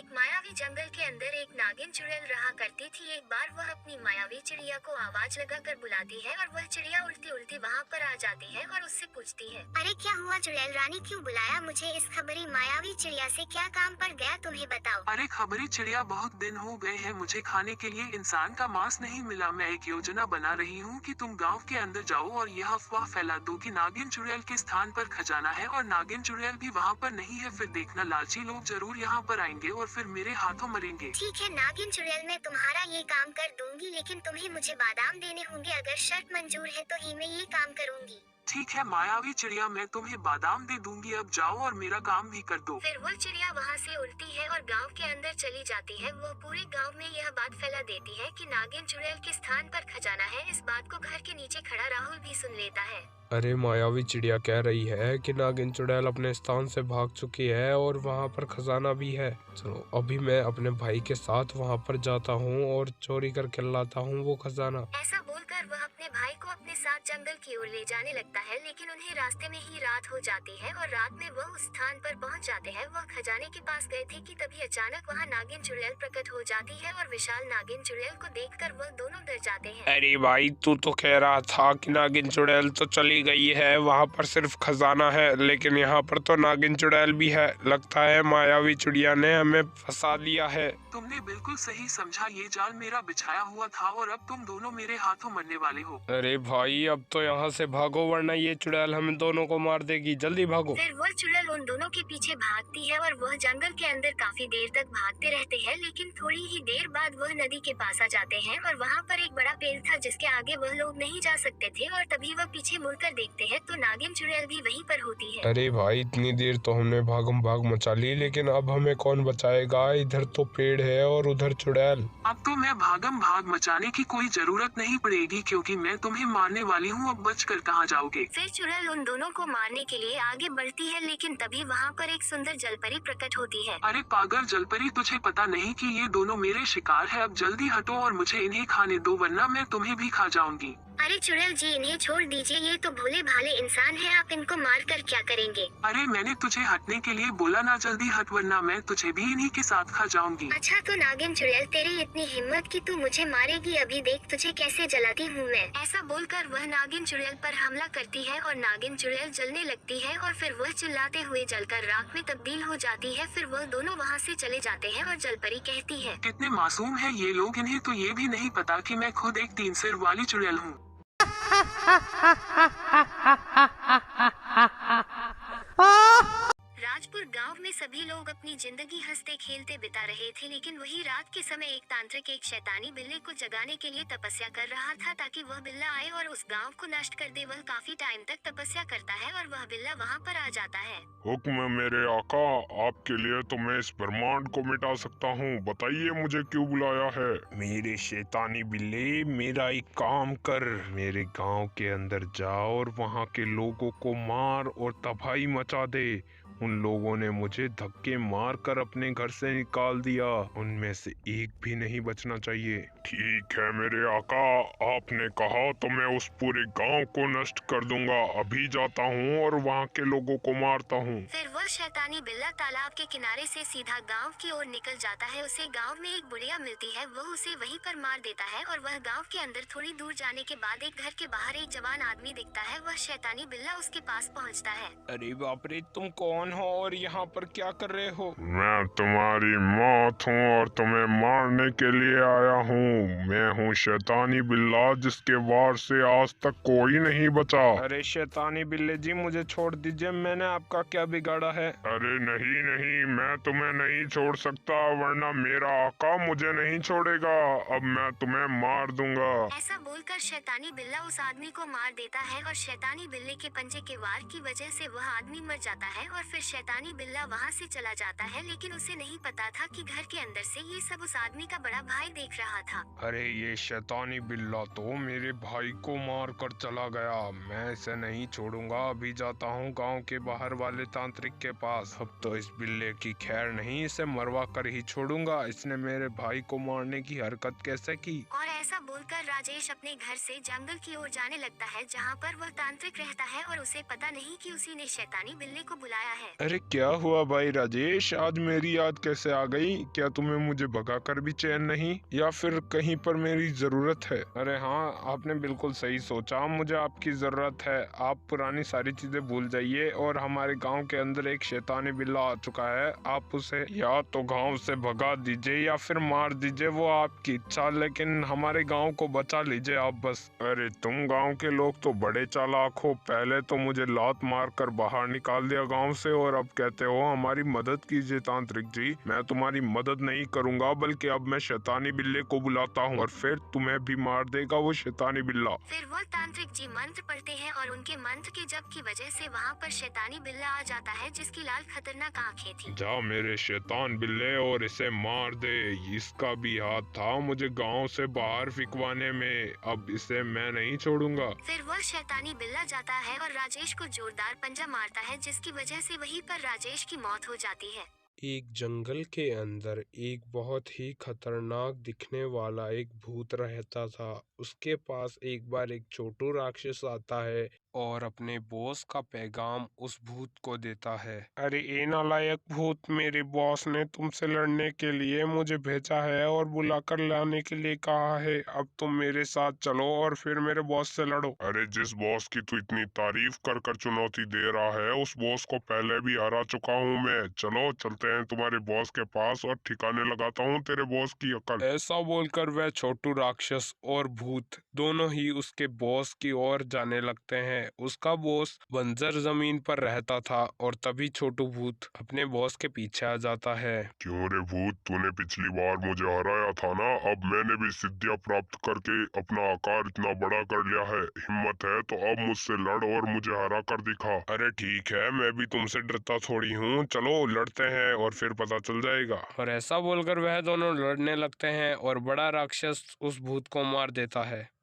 एक मायावी जंगल के अंदर एक नागिन चुड़ैल रहा करती थी। एक बार वह अपनी मायावी चिड़िया को आवाज लगाकर बुलाती है और वह चिड़िया उड़ती उड़ती वहाँ पर आ जाती है और उससे पूछती है, अरे क्या हुआ चुड़ैल रानी, क्यों बुलाया मुझे? इस खबरी मायावी चिड़िया से क्या काम पड़ गया तुम्हें, बताओ। अरे खबरी चिड़िया, बहुत दिन हो गए हैं मुझे खाने के लिए इंसान का मांस नहीं मिला। मैं एक योजना बना रही हूँ कि तुम गांव के अंदर जाओ और यह अफवाह फैला दो कि नागिन चुड़ैल के स्थान पर खजाना है और नागिन चुड़ैल भी वहाँ पर नहीं है। फिर देखना लालची लोग जरूर यहाँ पर आएंगे और फिर मेरे हाथों मरेंगे। ठीक है नागिन चुड़ैल, मैं तुम्हारा ये काम कर दूंगी, लेकिन तुम्हें मुझे बादाम देने होंगे। अगर शर्त मंजूर है तो ही मैं ये काम करूंगी। ठीक है मायावी चिड़िया, मैं तुम्हें बादाम दे दूंगी। अब जाओ और मेरा काम भी कर दो। फिर वह चिड़िया वहाँ से उड़ती है और गांव के अंदर चली जाती है। वह पूरे गांव में यह बात फैला देती है कि नागिन चुड़ैल के स्थान पर खजाना है। इस बात को घर के नीचे खड़ा राहुल भी सुन लेता है। अरे मायावी चिड़िया कह रही है कि नागिन चुड़ैल अपने स्थान से भाग चुकी है और वहाँ पर खजाना भी है। चलो अभी मैं अपने भाई के साथ वहाँ पर जाता हूँ और चोरी करके लाता हूँ वो खजाना। ऐसा बोलकर वह अपने भाई को अपने साथ जंगल की ओर ले जाने लगता है, लेकिन उन्हें रास्ते में ही रात हो जाती है और रात में वह उस स्थान पर पहुंच जाते हैं। वह खजाने के पास गए थे कि तभी अचानक वहां नागिन चुड़ैल प्रकट हो जाती है और विशाल नागिन चुड़ैल को देखकर वह दोनों डर जाते हैं। अरे भाई, तू तो कह रहा था कि नागिन चुड़ैल तो चली गई है, वहाँ पर सिर्फ खजाना है, लेकिन यहाँ पर तो नागिन चुड़ैल भी है। लगता है मायावी चिड़िया ने हमें फंसा लिया है। तुमने बिल्कुल सही समझा, ये जाल मेरा बिछाया हुआ था और अब तुम दोनों मेरे हाथों मरने वाले हो। अरे भाई, अब तो यहाँ से भागो वरना ये चुड़ैल हम दोनों को मार देगी। जल्दी भागो। फिर वह चुड़ैल उन दोनों के पीछे भागती है और वह जंगल के अंदर काफी देर तक भागते रहते हैं, लेकिन थोड़ी ही देर बाद वह नदी के पास आ जाते हैं और वहाँ पर एक बड़ा पेड़ था जिसके आगे वह लोग नहीं जा सकते थे। और तभी वह पीछे मुड़कर देखते हैं तो नागिन चुड़ैल भी वहीं पर होती है। अरे भाई, इतनी देर तो हमने भागम भाग मचा ली, लेकिन अब हमें कौन बचाएगा? इधर तो पेड़ है और उधर चुड़ैल। अब तो मैं भागम भाग मचाने की कोई जरूरत नहीं पड़ेगी क्योंकि मैं तुम्हें मारने वाली हूँ। अब बचकर कहाँ जाओगे? फिर चुड़ैल उन दोनों को मारने के लिए आगे बढ़ती है, लेकिन तभी वहाँ पर एक सुंदर जलपरी प्रकट होती है। अरे पागल जलपरी, तुझे पता नहीं कि ये दोनों मेरे शिकार है? अब जल्दी हटो और मुझे इन्हें खाने दो वरना मैं तुम्हें भी खा जाऊंगी। अरे चुड़ैल जी, इन्हें छोड़ दीजिए, ये तो भोले भाले इंसान हैं, आप इनको मार कर क्या करेंगे? अरे मैंने तुझे हटने के लिए बोला ना, जल्दी हट वरना मैं तुझे भी इन्हीं के साथ खा जाऊंगी। अच्छा तो नागिन चुड़ैल, तेरी इतनी हिम्मत कि तू मुझे मारेगी? अभी देख तुझे कैसे जलाती हूँ मैं। ऐसा बोलकर वह नागिन चुड़ैल पर हमला करती है और नागिन चुड़ैल जलने लगती है और फिर वह चिल्लाते हुए जलकर राख में तब्दील हो जाती है। फिर वह दोनों वहाँ से चले जाते हैं और जलपरी कहती है, कितने मासूम है ये लोग, इन्हें तो ये भी नहीं पता कि मैं खुद एक 3 सिर वाली चुड़ैल हूँ। राजपुर गांव में सभी लोग अपनी जिंदगी हंसते खेलते बिता रहे थे, लेकिन वही रात के समय एक तांत्रिक एक शैतानी बिल्ली को जगाने के लिए तपस्या कर रहा था ताकि वह बिल्ला आए और उस गांव को नष्ट कर दे। वह काफी टाइम तक तपस्या करता है और वह बिल्ला वहां पर आ जाता है। हुक्म है मेरे आका, आपके लिए तो मैं इस ब्रह्मांड को मिटा सकता हूँ। बताइए मुझे क्यों बुलाया है? मेरे शैतानी बिल्ले, मेरा एक काम कर, मेरे गांव के अंदर जा और वहां के लोगों को मार और तबाही मचा दे। उन लोगों ने मुझे धक्के मार कर अपने घर से निकाल दिया, उनमें से एक भी नहीं बचना चाहिए। ठीक है मेरे आका, आपने कहा तो मैं उस पूरे गांव को नष्ट कर दूंगा। अभी जाता हूँ और वहाँ के लोगों को मारता हूँ। फिर वह शैतानी बिल्ला तालाब के किनारे से सीधा गांव की ओर निकल जाता है। उसे गांव में एक बुढ़िया मिलती है, वह उसे वहीं पर मार देता है और वह गांव के अंदर थोड़ी दूर जाने के बाद एक घर के बाहर एक जवान आदमी दिखता है। वह शैतानी बिल्ला उसके पास पहुँचता है। अरे बाप रे, तुम कौन हो और यहाँ पर क्या कर रहे हो? मैं तुम्हारी मौत हूँ और तुम्हें मारने के लिए आया हूँ। मैं हूँ शैतानी बिल्ला, जिसके वार से आज तक कोई नहीं बचा। अरे शैतानी बिल्ले जी, मुझे छोड़ दीजिए, मैंने आपका क्या बिगाड़ा है? अरे नहीं नहीं, मैं तुम्हें नहीं छोड़ सकता वरना मेरा आका मुझे नहीं छोड़ेगा। अब मैं तुम्हें मार दूंगा। ऐसा बोलकर शैतानी बिल्ला उस आदमी को मार देता है और शैतानी बिल्ले के पंजे के वार की वजह से वह आदमी मर जाता है और फिर शैतानी बिल्ला वहाँ से चला जाता है। लेकिन उसे नहीं पता था कि घर के अंदर से ये सब उस आदमी का बड़ा भाई देख रहा था। अरे ये शैतानी बिल्ला तो मेरे भाई को मार कर चला गया, मैं इसे नहीं छोड़ूंगा। अभी जाता हूँ गांव के बाहर वाले तांत्रिक के पास। अब तो इस बिल्ले की खैर नहीं, इसे मरवा कर ही छोड़ूंगा। इसने मेरे भाई को मारने की हरकत कैसे की? और ऐसा बोलकर राजेश अपने घर से जंगल की ओर जाने लगता है, जहाँ पर वह तांत्रिक रहता है और उसे पता नहीं कि उसी ने शैतानी बिल्ले को बुलाया है। अरे क्या हुआ भाई राजेश, आज मेरी याद कैसे आ गई? क्या तुम्हें मुझे भगाकर भी चैन नहीं, या फिर कहीं पर मेरी जरूरत है? अरे हाँ, आपने बिल्कुल सही सोचा, मुझे आपकी जरूरत है। आप पुरानी सारी चीजें भूल जाइए और हमारे गांव के अंदर एक शैतानी बिल्ला आ चुका है। आप उसे या तो गांव से भगा दीजिए या फिर मार दीजिए, वो आपकी इच्छा, लेकिन हमारे गांव को बचा लीजिए आप बस। अरे तुम गांव के लोग तो बड़े चालाक हो, पहले तो मुझे लात मार कर बाहर निकाल दिया गांव से और अब कहते हो हमारी मदद कीजिए। तांत्रिक जी, मैं तुम्हारी मदद नहीं करूंगा, बल्कि अब मैं शैतानी बिल्ले को बुलाता हूँ और फिर तुम्हें भी मार देगा वो शैतानी बिल्ला। फिर वो तांत्रिक जी मंत्र पढ़ते हैं और उनके मंत्र के जप की वजह से वहाँ पर शैतानी बिल्ला आ जाता है जिसकी लाल खतरनाक आंखें थी। जा मेरे शैतान बिल्ले और इसे मार दे, इसका भी हाथ था मुझे गांव से बाहर फिकवाने में, अब इसे मैं नहीं छोड़ूंगा। फिर वो शैतानी बिल्ला जाता है और राजेश को जोरदार पंजा मारता है जिसकी वजह से वहीं पर राजेश की मौत हो जाती है। एक जंगल के अंदर एक बहुत ही खतरनाक दिखने वाला एक भूत रहता था। उसके पास एक बार एक छोटू राक्षस आता है और अपने बॉस का पैगाम उस भूत को देता है। अरे ए नालायक भूत, मेरे बॉस ने तुमसे लड़ने के लिए मुझे भेजा है और बुलाकर लाने के लिए कहा है। अब तुम मेरे साथ चलो और फिर मेरे बॉस से लड़ो। अरे जिस बॉस की तू इतनी तारीफ कर कर चुनौती दे रहा है, उस बॉस को पहले भी हरा चुका हूँ मैं। चलो चलते हैं तुम्हारे बॉस के पास और ठिकाने लगाता हूँ तेरे बॉस की अकल। ऐसा बोलकर वह छोटू राक्षस और भूत दोनों ही उसके बॉस की ओर जाने लगते हैं। उसका बॉस बंजर जमीन पर रहता था और तभी छोटू भूत अपने बॉस के पीछे आ जाता है। क्यों रे भूत, तूने पिछली बार मुझे हराया था ना, अब मैंने भी सिद्धियां प्राप्त करके अपना आकार इतना बड़ा कर लिया है। हिम्मत है तो अब मुझसे लड़ और मुझे हरा कर दिखा। अरे ठीक है, मैं भी तुमसे डरता थोड़ी हूँ, चलो लड़ते हैं और फिर पता चल जाएगा। और ऐसा बोलकर वह दोनों लड़ने लगते हैं और बड़ा राक्षस उस भूत को मार देता है।